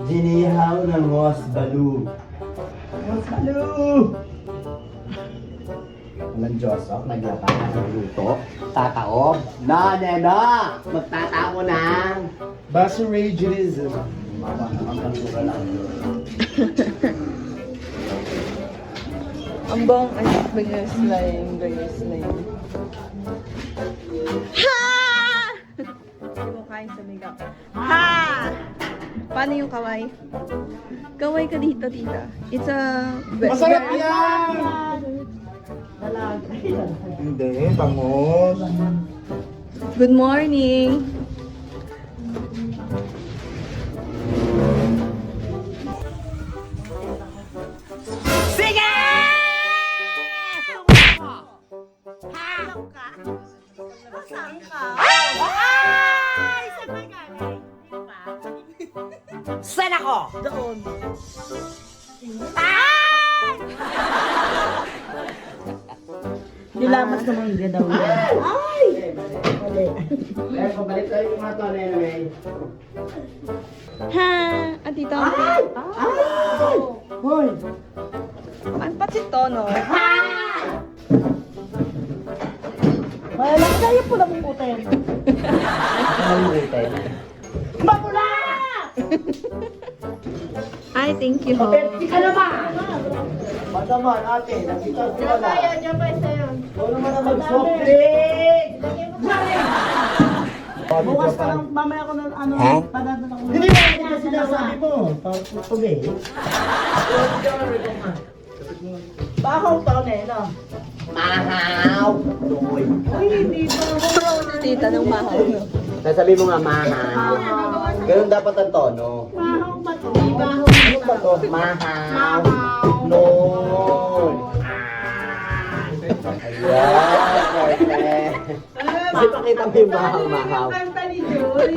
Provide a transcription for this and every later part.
Ginihaw ng ngosbalu. Ngosbalu! Walang Joseph, naglapang na ng luto. Tataob. Na, nena! Magtatamo ng Basuragerism. Mama, nakapagpura lang. Ang bong, ay, bigay slime. Ha! Hindi mo kain sa makeup. Ha! Paano yung kaway? Kaway ka dito, tita. It's a... Masarap yan! Hindi, bangos. Good morning! Sige! Saan ka? Ay! Saan ka galing? Saan ako? Doon. Ay! Nilamas naman yung gadaw yan. Ay! Kaya pabalik tayo yung mga tonay na may. Ha! At dito. Ay! Ay! Hoy! Ang patsit to, no? Wala tayo po lang putin. Mapula! Ay, thank you. Di ka naman! Mataman, ate. Nakita ko na. Diyan pa isa yun. Ikaw naman ang mag-soft drink! Bukas pa lang, mamaya ko na ano, padadala ko. Hindi ba ito sinasabi mo? Pag-tumi. Bahaw to, no? Mahaw! Doy. Uy, hindi ba? Si tita ng mahaw, no? Nasabi mo nga mahaw. Ganun dapat ang tono. Bahaw ba to? Ano ba to? Mahaw. Noon. Ayan, perfect. Kasi pakita mo yung mahaw. Kanta ni Joy.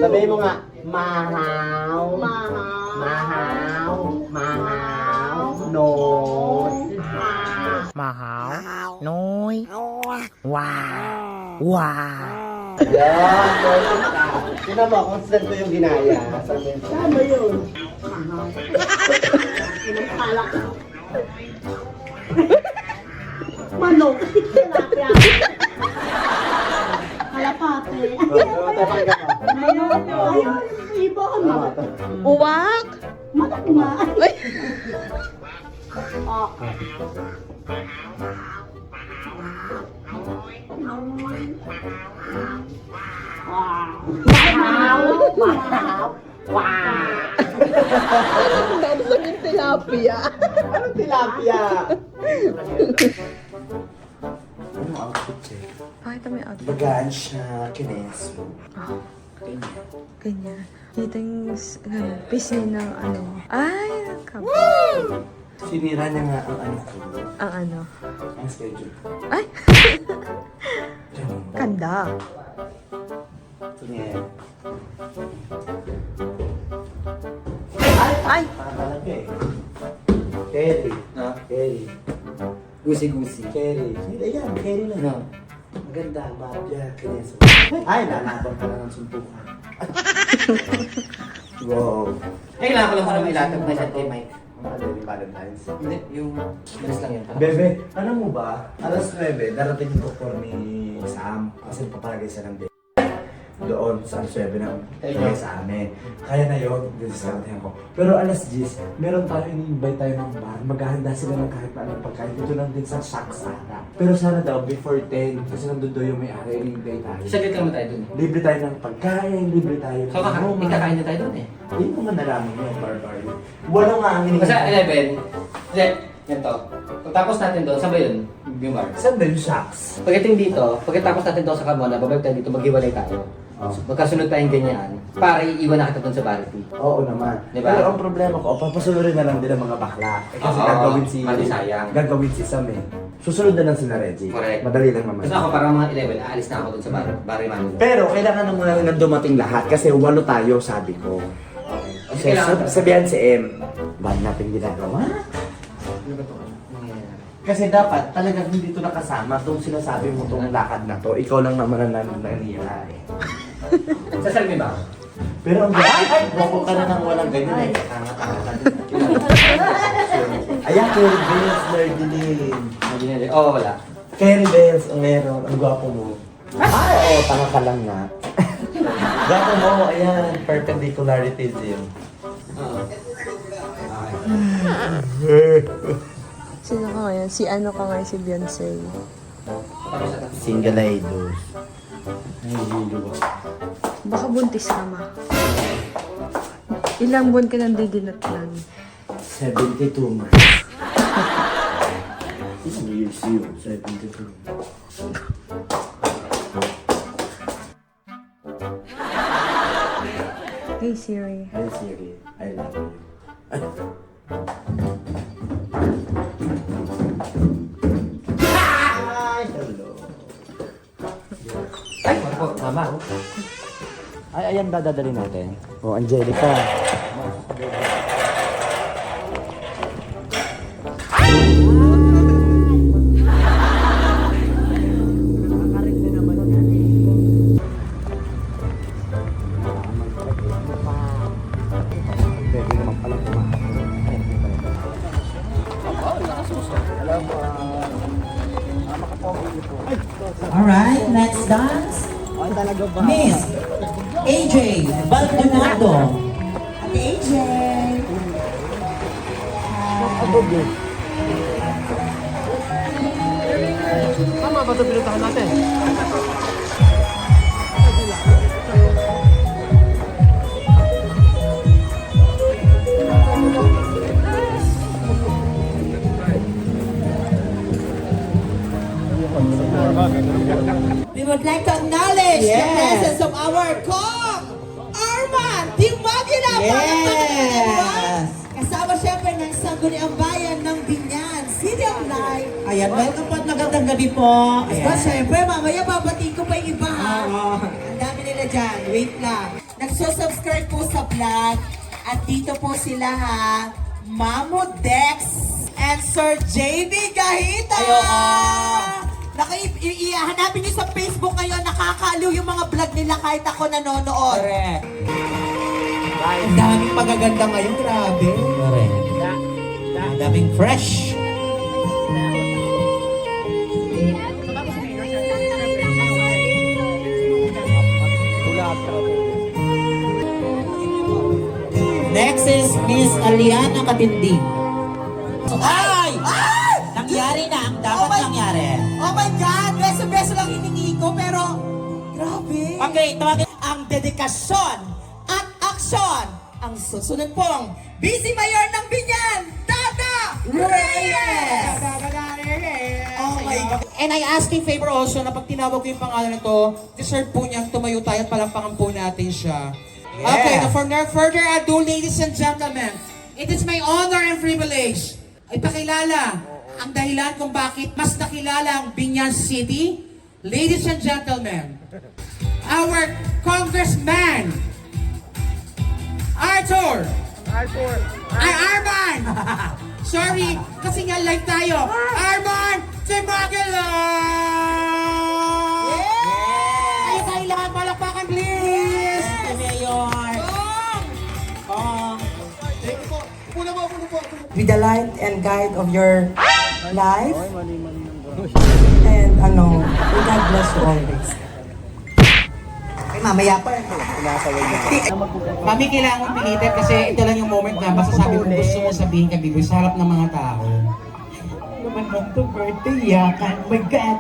Sabihin mo nga, mahaw. Mahaw. Mahaw. Mahaw. Noon. Mahaw. Noy. Wow. Wow. Ayan, perfect ka. Sino mo, constant ko yung ginaya. Sabi mo. Saan ba yun? Mahaw. Inang palak. Manok. Tilapia. Kalapate. Tapang ka pa. Ayun, ayun. Ibon. Uwak! Manok nga. Ay! Oh. Wow. Ang tapos yung tilapia. Anong tilapia? Ano ang kutse? Pakita mo yung outfit. Bagaan siya, kineso. Ganyan. Dito yung pisngi ng ano. Ay, kapag. Sinira niya nga ang ano ko. Ang ano. Ang schedule ko. Ay! Diyan. Kanda. Ito niya yan. Ay! Talaga eh. Kerry. Ha? Kerry. Gusi-gusi. Kerry. Ayan, Kerry na. No. Maganda, mafia, kineso. Ay, lalaban ka na ng suntukan. Wow. Kailangan ko lang muna may latag na siya kay Mike. Ang ano yung Valentine's. Hindi, yung bilis lang yan. Bebe, alam mo ba, alas 9, darating yung doktor ni Sam kasi papalagay siya ng bebe. Doon sa alas 9 ng tagay sa amin. Kaya na yun, discountihan ko. Pero alas 10, meron tayo, ini-invite tayo ng bar. Maghahanda sila ng kahit na anong pagkain. Dito lang din sa Shaksara. Pero sana daw, before 10, kasi nandun doon yung may-ari, ini-invite tayo. Saglit lang mo tayo dun. Libre tayo ng pagkain, libre tayo ng So, ikakain na tayo dun eh. Hindi mo nga nalaman yung bar-bar. Wala nga ang Basta 11, hindi, ganito. Pagtapos natin doon, saan ba yun? Yung bar. Saan ba yung Shaks? Pagdating dito, pagkatapos natin doon sa Carmona, babalik tayo dito, maghiwalay tayo. Oh. Magkasunod tayong ganyan, para iiwan na kita doon sa Barity. Oo naman. Diba? Pero ang problema ko, papasunurin na lang din ang mga bakla. Eh, kasi Oo, gagawin si... mali sayang. Gagawin si Sam eh. Susunod na lang sila Reggie. Correct. Madali lang naman. Basta ako parang mga 11, aalis na ako doon sa Barry Manila. Pero kailangan na muna na dumating lahat kasi 8 tayo, sabi ko. Okay. So, sabihan si M, ba't natin ginagawa? Ano ba ito? Nangyayari? Kasi dapat talagang hindi ito nakasama itong sinasabi mo itong lakad na to. Ikaw lang naman ang nangyayari. Sa Salmi ba? Pero ang guwapo ka na nang walang ganyan eh. Tanga-tanga ka din. Ayan, Carrie Bells, Nerdiling. Oo, wala. Carrie Bells, ang meron. Ang gwapo mo. Ay, oo, tanga ka lang nga. Gwapo mo, ayan. Perpendicularism. Oo. Sino ka ngayon? Si ano ka ngayon? Si Beyonce. Single idols. Nahihilo ako. Baka buntis ka, ma. Ilang buwan ka nang didinatnan? 72 months. Ilang years yun? 72. Hey, Siri. Hi Siri, I love you. Hi! Hello. Ay, ano po, mama. Ay, ayan ba dadalhin natin? Oh, Angelica. Pwede naman pala Alright, let's dance. Miss AJ Baldonado. AJ. Mama, ba't ito pinuntahan natin? We would like to acknowledge the presence of our Kong Arman Timagina. Yes. Kasama siyempre ng Sangguniang Bayan ng Binyan, City of Light. Ayan, welcome po at magandang gabi po. But syempre, mamaya babatiin ko pa yung iba ha. Oo. Ang dami nila dyan. Wait lang. Nagsusubscribe po sa vlog. At dito po sila ha. Mamo Dex and Sir JB Gahita. Hanapin niyo sa Facebook ngayon. Nakakaaliw yung mga vlog nila kahit ako nanonood. Correct. Ang daming magaganda ngayon. Grabe. Correct. Ang daming fresh. Next is Miss Aliana Katindi. Ay! Nangyari na ang dapat nangyari. Oh my God! Beso-beso lang hiningi ko, pero grabe. Okay, tawagin. Ang dedikasyon at aksyon. Ang susunod pong Busy Mayor ng Binyan, Tata Reyes! Oh my God. And I ask in favor also na pag tinawag ko yung pangalan na to, deserve po niyang tumayo tayo at palampakan po natin siya. Okay, now for no further ado, ladies and gentlemen, it is my honor and privilege ipakilala ang dahilan kung bakit mas nakilala ang Binyan City. Ladies and gentlemen, our Congressman, Arman! Sorry, kasi nga live tayo. Arman Timagila! Tayo tayo lahat, palakpakan please! Mayor. Be the light and guide of your life. And God bless you always. Ay, mamaya pa. Mami, kailangan mong pilitin kasi ito lang yung moment na masasabi kung gusto mo sabihin kay Bibi sa harap ng mga tao. Naman mo to birthday, yakan. Oh my God.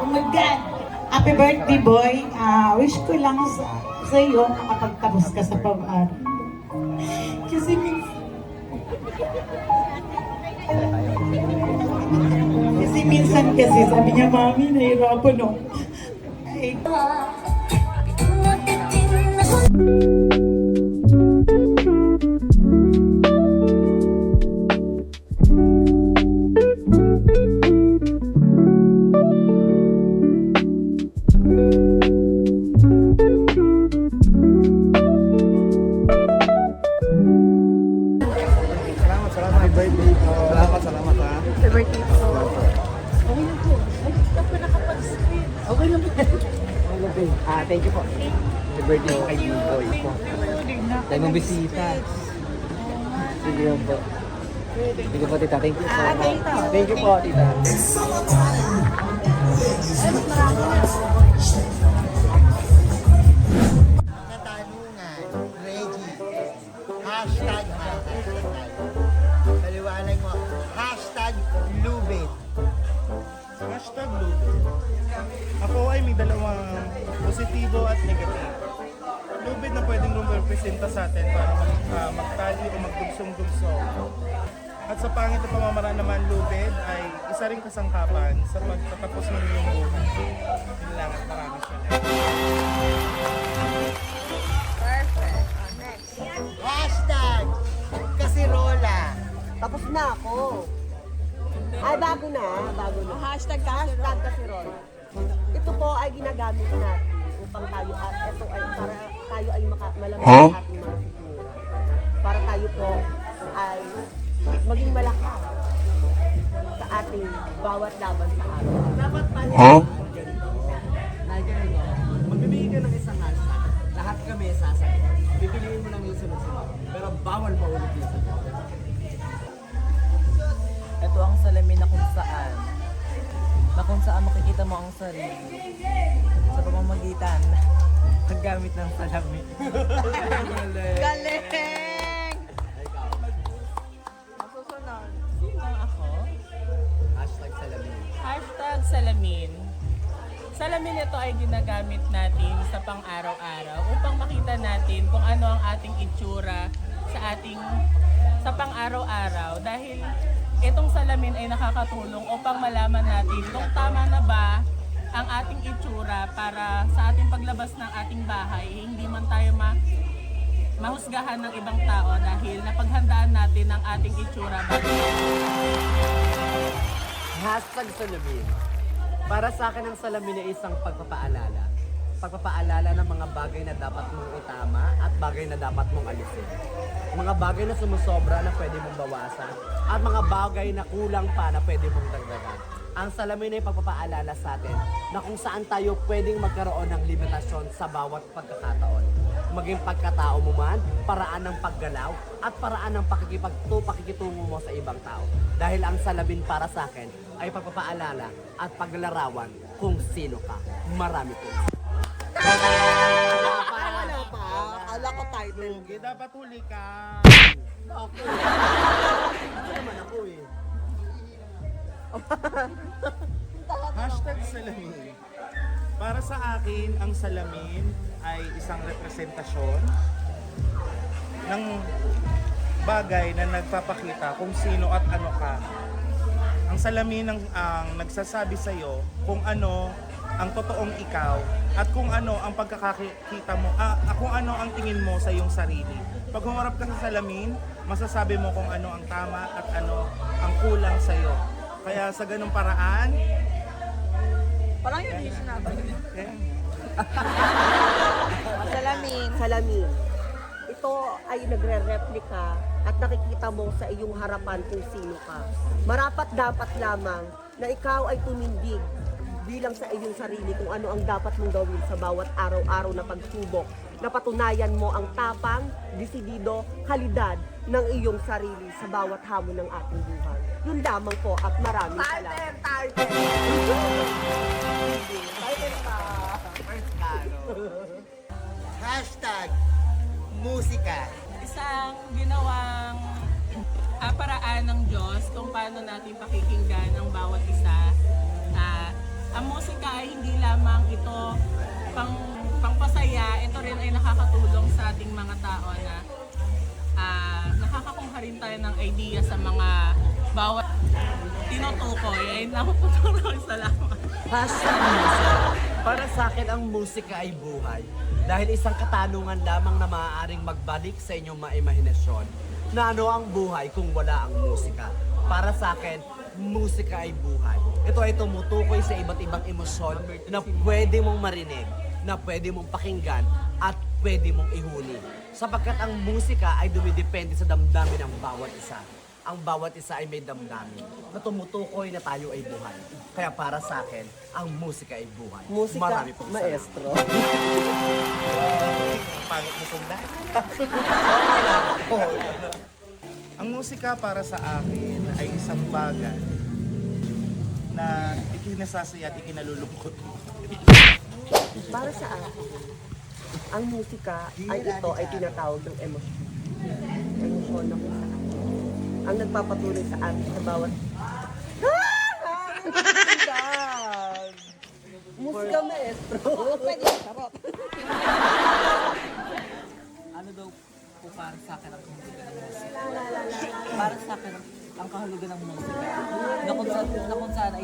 Oh my God. Happy birthday, boy. Wish ko lang sa iyo makapagtapos ka sa pag-aaral. Kasi minsan kasi sabi niya, Mami, nahirapan ako. Ay, Happy birthday po. Thank you po. birthday mo kay B-Boy. Dahil mong bisita. Sige po. Sige po, tita. Thank you po. Thank you po, tita. Katanungan, Reggie. Hashtag Paliwanag mo. Hashtag Lubid. Hashtag Lubid. Ako ay may dalawang positibo at negative. Lubid na pwedeng representa sa atin para magtali o magdugsong-dugsong. At sa pangit na pamamaraan naman, lubid ay isa ring kasangkapan sa pagtatapos ng iyong buhay. Yun lang at maraming salamat. Perfect. Next. Hashtag Kasirola. Tapos na ako. Ay, bago na. Hashtag Hashtag Kasirola. Ito po ay ginagamit natin upang tayo at ito ay para tayo ay malamig sa ating mga siguro. Para tayo po ay maging malakas sa ating bawat laban sa araw. Dapat Magbibigay ka ng isang hashtag. Lahat kami sasagot. Pipiliin mo lang yung sunod-sunod. Pero bawal maulit yung sunod. Ito ang salamin na kung saan makikita mo ang sarili sa pamamagitan paggamit ng salamin. Galing! Masusunod. Sino ako? Hashtag salamin. Hashtag salamin. Salamin ito ay ginagamit natin sa pang-araw-araw upang makita natin kung ano ang ating itsura sa pang-araw-araw dahil itong salamin ay nakakatulong upang malaman natin kung tama na ba ang ating itsura para sa ating paglabas ng ating bahay, hindi man tayo mahusgahan ng ibang tao dahil napaghandaan natin ang ating itsura bago. Hashtag salamin. Para sa akin ang salamin ay isang pagpapaalala. Pagpapaalala ng mga bagay na dapat mong itama at bagay na dapat mong alisin. Mga bagay na sumusobra na pwede mong bawasan at mga bagay na kulang pa na pwede mong dagdagan. Ang salamin ay pagpapaalala sa atin na kung saan tayo pwedeng magkaroon ng limitasyon sa bawat pagkakataon. Maging pagkatao mo man, paraan ng paggalaw at paraan ng pakikitungo mo sa ibang tao. Dahil ang salamin para sa akin ay pagpapaalala at paglalarawan kung sino ka. Marami po. Wala pa. Akala ko title. Lugi, dapat huli ka. Ako naman ako eh. Hashtag salamin. Para sa akin, ang salamin ay isang representasyon ng bagay na nagpapakita kung sino at ano ka. Ang salamin ang nagsasabi sa iyo kung ano ang totoong ikaw at kung ano ang pagkakakita mo, kung ano ang tingin mo sa iyong sarili. Pag humarap ka sa salamin, masasabi mo kung ano ang tama at ano ang kulang sa iyo. Kaya sa ganung paraan, Parang yun yung sinabi. Salamin. Salamin. Ito ay nagre-replika at nakikita mo sa iyong harapan kung sino ka. Marapat dapat lamang na ikaw ay tumindig bilang sa iyong sarili kung ano ang dapat mong gawin sa bawat araw-araw na pagsubok. Napatunayan mo ang tapang, desidido, kalidad ng iyong sarili sa bawat hamon ng ating buhay. Yun lamang po at maraming salamat. Hashtag musika. Isang ginawang paraan ng Diyos kung paano natin pakikinggan ang bawat isa. Ang musika ay hindi lamang ito pangpasaya, ito rin ay nakakatulong sa ating mga tao na nakakakuha rin tayo ng idea sa mga bawat tinutukoy. Ay nakaputulong, salamat. Hashtag musika. Para sa akin, ang musika ay buhay. Dahil isang katanungan lamang na maaaring magbalik sa inyong maimahinasyon na ano ang buhay kung wala ang musika. Para sa akin, musika ay buhay. Ito ay tumutukoy sa iba't ibang emosyon na pwede mong marinig, na pwede mong pakinggan, at pwede mong ihuli. Sapagkat ang musika ay dumidepende sa damdamin ng bawat isa. ang bawat isa ay may damdamin na tumutukoy na tayo ay buhay. Kaya para sa akin, ang musika ay buhay. Musika, Marami pong maestro. Pangit mo sundan. Ang musika para sa akin ay isang bagay na ikinasasaya at ikinalulungkot. Para sa akin, ang musika ay ito ay tinatawag ng emosyon. Emosyon na kung saan. Ang nagpapatuloy sa atin sa bawat... Musika, maestro. Ano daw po para sa akin ang kahulugan ng musika? Para sa akin, ang kahulugan ng musika na kung saan ay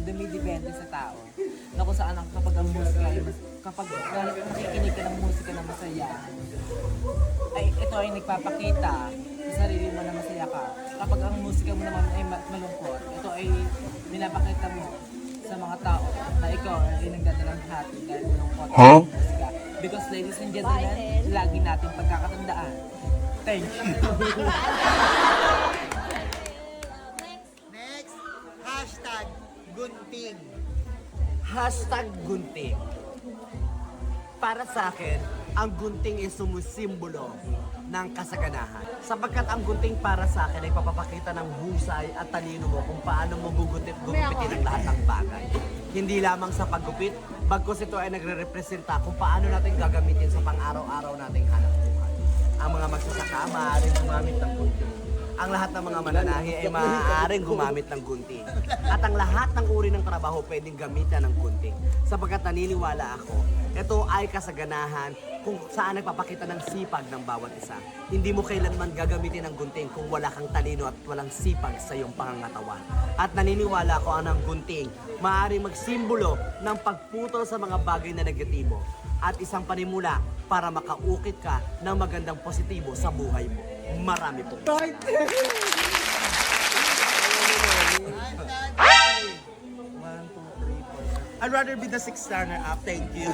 dumidepende sa tao. Na kung saan kapag ang musika ay kapag nakikinig ka ng musika na masaya, ay ito ay nagpapakita sa sarili mo na masaya ka. Kapag ang musika mo naman ay malungkot, ito ay pinapakita mo sa mga tao na ikaw ay nagdadalang hati dahil malungkot ang musika. Because ladies and gentlemen, lagi nating pagkakatandaan. Thank you. Next, hashtag gunting. Hashtag gunting. Para sa akin, ang gunting ay sumusimbolo ng kasaganahan. Sapagkat ang gunting para sa akin ay papapakita ng husay at talino mo kung paano mo gugupitin ang lahat ng bagay. Hindi lamang sa paggupit, bagkus ito ay nagre-representa kung paano natin gagamitin sa pang-araw-araw nating hanap buhay. Ang mga magsasaka, maaaring gumamit ng gunting. Ang lahat ng mga mananahi ay maaaring gumamit ng gunting. At ang lahat ng uri ng trabaho pwedeng gamitan ng gunting. Sapagkat naniniwala ako, ito ay kasaganahan kung saan nagpapakita ng sipag ng bawat isa. Hindi mo kailanman gagamitin ng gunting kung wala kang talino at walang sipag sa iyong pangangatawan. At naniniwala ko ang gunting maaaring magsimbolo ng pagputol sa mga bagay na negatibo at isang panimula para makaukit ka ng magandang positibo sa buhay mo. Marami po. I'd rather be the sixth runner-up. Thank you.